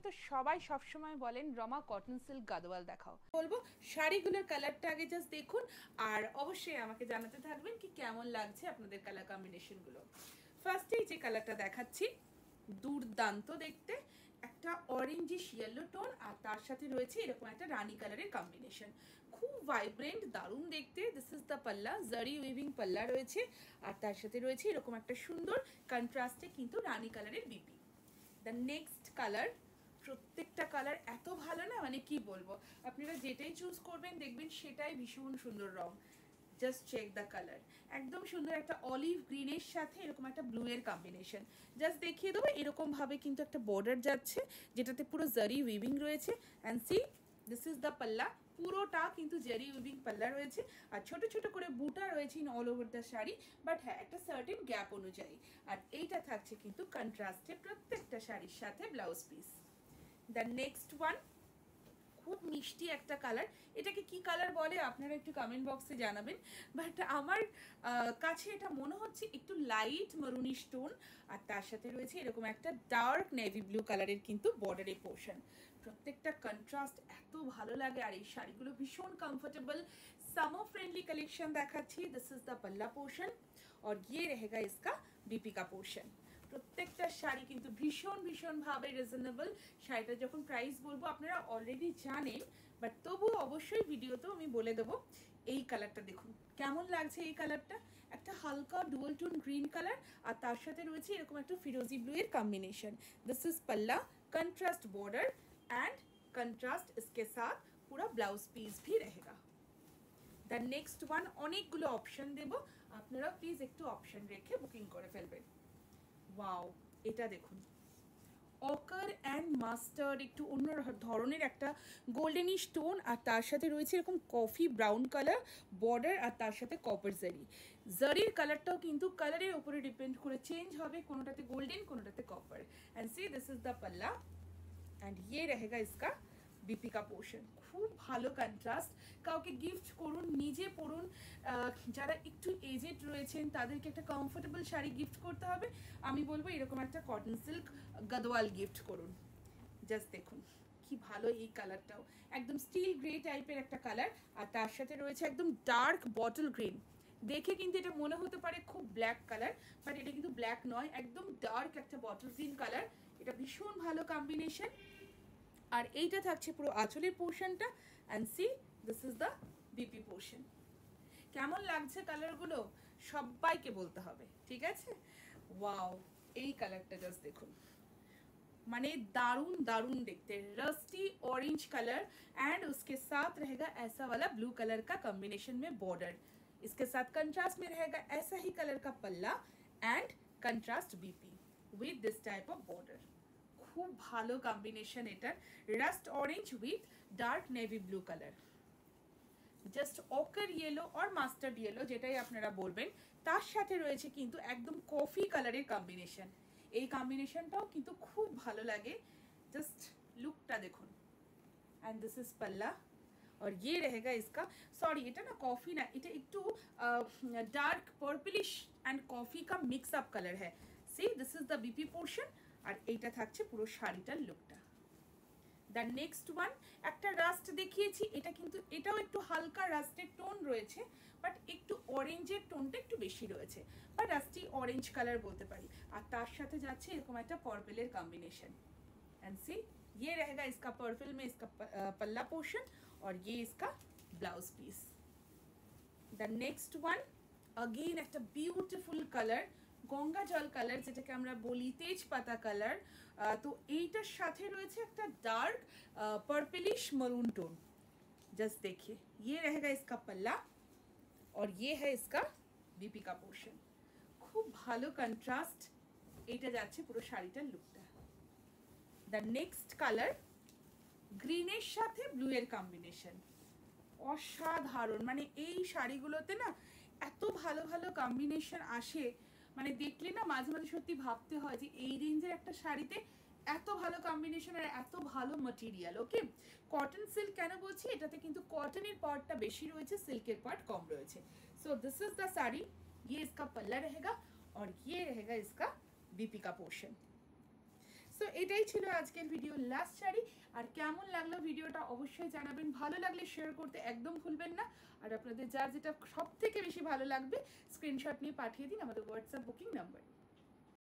তো সবাই সব সময় বলেন রমা কটন সিল্ক গাদোয়াল দেখাও, বলবো শাড়িগুলোর কালারটা আগে জাস্ট দেখুন আর অবশ্যই আমাকে জানাতে থাকবেন কি কেমন লাগছে আপনাদের কালার কম্বিনেশনগুলো। ফার্স্টেই যে কালারটা দেখাচ্ছি দুর্দান্ত দেখতে, একটা অরেঞ্জিশ ইয়েলো টোন আর তার সাথে রয়েছে এরকম একটা রানী কালারের কম্বিনেশন, খুব ভাইব্রেন্ট দারুণ দেখতে। দিস ইজ দ্য পাল্লা, জারি উইভিং পাল্লা রয়েছে আর তার সাথে রয়েছে এরকম একটা সুন্দর কন্ট্রাস্টে কিন্তু রানী কালারের বিপি। দ্য নেক্সট কালার, প্রত্যেকটা কালার এত ভালো না মানে কি বলবো, আপনারা যেটাই চুজ করবেন দেখবেন সেটাই ভীষণ সুন্দর রং। জাস্ট চেক দ্য কালার, একদম সুন্দর একটা অলিভ গ্রিনের সাথে এরকম একটা ব্লু এর কম্বিনেশন। জাস্ট দেখিয়ে দেবো এরকম ভাবে কিন্তু একটা বর্ডার যাচ্ছে যেটাতে পুরো জারি উইভিং রয়েছে। And see this is the পাল্লা, পুরোটা কিন্তু জারি উইভিং পাল্লা রয়েছে আর ছোট ছোট করে বুটা রয়েছে in all over the sari, but হ্যাঁ একটা সার্টেন গ্যাপ অনুযায়ী। আর এইটা থাকছে কিন্তু কন্ট্রাস্টে প্রত্যেকটা শাড়ির সাথে blouse piece. The next one, খুব মিষ্টি একটা কালার, এটাকে কি কালার বলে আপনারা একটু কমেন্ট বক্সে জানাবেন, বাট আমার কাছে এটা মনে হচ্ছে একটু লাইট মারুনিশ টোন আর তার সাথে রয়েছে এরকম একটা ডার্ক নেভি ব্লু কালারের কিন্তু বর্ডারের পোর্শন। প্রত্যেকটা কন্ট্রাস্ট এত ভালো লাগে আর এই শাড়িগুলো ভীষণ কমফোর্টেবল, समर फ्रेंडली कलेक्शन দেখাচ্ছি। दिस इज द पल्ला पोर्शन और ये रहेगा इसका बीपी का पोर्शन। প্রত্যেকটা শাড়ি কিন্তু ভীষণ ভীষণ ভাবে রিজনেবল। শাড়িটা যখন প্রাইস বলবো আপনারা অলরেডি জানেন, বাট তবুও অবশ্যই ভিডিওতেও আমি বলে দেবো। এই কালারটা দেখুন কেমন লাগছে, এই কালারটা একটা হালকা ডুয়াল টোন গ্রিন কালার আর তার সাথে রয়েছে এরকম একটা ফিরোজি ব্লু এর কম্বিনেशन। दिस इज पल्ला, कंट्रास्ट बॉर्डर एंड कंट्रास्ट इसके साथ पूरा ब्लाउज पीस भी रहेगा। দ্য নেক্সট ওয়ান, অনেকগুলো অপশন দেব, আপনারা প্লিজ একটু অপশন রেখে বুকিং করে ফেলবেন। ওয়াও, এটা দেখুন অকার অ্যান্ড মাস্টার্ড, একটু অন্য ধরনের একটা গোল্ডেনিশ টোন আর তার সাথে রয়েছে এরকম কফি ব্রাউন কালার বর্ডার আর তার সাথে কপার জারি। জারির কালারটাও কিন্তু কালারের উপরে ডিপেন্ড করে চেঞ্জ হবে, কোনোটাতে গোল্ডেন কোনোটাতে copper. And see this is the পাল্লা অ্যান্ড ইয়ে रहेगा इसका बीपी का पोर्शन। খুব ভালো কন্ট্রাস্ট, কাউকে গিফট করুন, নিজে পরুন, যারা একটু এজেড রয়েছেন তাদেরকে একটা কমফোর্টেবল শাড়ি গিফট করতে হবে, আমি বলবো এরকম একটা কটন সিল্ক গদওয়াল গিফট করুন। জাস্ট দেখুন কি ভালো এই কালারটাও, একদম স্টিল গ্রে টাইপের একটা কালার আর তার সাথে রয়েছে একদম ডার্ক বটল গ্রিন। দেখে কিন্তু এটা মনে হতে পারে খুব ব্ল্যাক কালার, বাট এটা কিন্তু ব্ল্যাক নয়, একদম ডার্ক একটা বটল গ্রিন কালার। এটা ভীষণ ভালো কম্বিনেশন আর এইটা থাকছে পুরো আঁচলের পোর্শনটা। And see this is the BP portion. কেমন লাগছে কালারগুলো সবাইকে বলতে হবে, ঠিক আছে? ওয়াও, এই কালারটা জাস্ট দেখুন, মানে दारुण दारुण देखते, रस्टी ऑरेंज कलर एंड उसके साथ रहेगा ऐसा वाला ब्लू कलर का कॉम्बिनेशन में बॉर्डर। इसके साथ कंट्रास्ट में रहेगा ऐसा ही कलर का पल्ला एंड कंट्रास्ट बीपी with this type of border. খুব ভালো কম্বিনেশন এটার, rust orange with dark navy blue colour, just ochre yellow আর মাস্টার্ড ইয়েলো যেটাই আপনারা বলবেন, তার সাথে রয়েছে কিন্তু একদম কফি কালারের কম্বিনেশন। এই কম্বিনেশনটাও কিন্তু খুব ভালো লাগে, জাস্ট লুকটা দেখুন। एंड दिस इज पल्ला और ये रहेगा इसका, सॉरी এটা না কফি না, এটা একটু ডার্ক পার্পলিশ এন্ড কফি का मिक्स अप कलर है। See this is the BP portion আর এইটা থাকছে পুরো শাড়িটার লুকটা। দ্য নেক্সট ওয়ান, একটা রাস্ট দেখিয়েছি, এটা কিন্তু এটাও একটু হালকা রাস্টের টোন রয়েছে, বাট একটু অরেঞ্জের টোনটা একটু বেশি রয়েছে, বা রাস্টি অরেঞ্জ কালার বলতে পারি। আর তার সাথে যাচ্ছে এরকম একটা পার্পলের কম্বিনেশন। एंड सी ये रहेगा इसका पर्पल में इसका पल्ला पोर्शन और ये इसका blouse piece. The next one again একটা বিউটিফুল কালার, গঙ্গা জল কালার যেটাকে আমরা বলি, তেজপাতা কালার। তো এইটার সাথে রয়েছে একটা dark purplish maroon tone. Just देखिए ये रहेगा इसका पल्ला और ये है इसका बीपी का पोर्शन। খুব ভালো কন্ট্রাস্ট, এটা যাচ্ছে পুরো শাড়িটার লুকটা। দ্য নেক্সট কালার, গ্রিনের সাথে ব্লু এর কম্বিনেশন, অসাধারণ। মানে এই শাড়িগুলোতে না এত ভালো ভালো কম্বিনেশন আসে, মানে দেখলে না মাঝে মাঝে সত্যি ভাবতে হয় যে এই রেঞ্জের একটা শাড়িতে এত ভালো কম্বিনেশন আর এত ভালো ম্যাটেরিয়াল। ওকে, কটন সিল্ক কেন বলছি, এটাতে কিন্তু কটনের পার্টটা বেশি রয়েছে, সিল্কের পার্ট কম রয়েছে। So this is the sari, ये इसका पल्ला रहेगा और ये रहेगा इसका बीपी का पोर्शन। সো এটাই ছিল আজকের ভিডিও লাস্ট শাড়ি। আর কেমন লাগলো ভিডিওটা অবশ্যই জানাবেন, ভালো লাগলে শেয়ার করতে একদম ভুলবেন না। আর আপনাদের যার যেটা সব থেকে বেশি ভালো লাগবে স্ক্রিনশট নিয়ে পাঠিয়ে দিন আমাদের হোয়াটসঅ্যাপ বুকিং নাম্বার।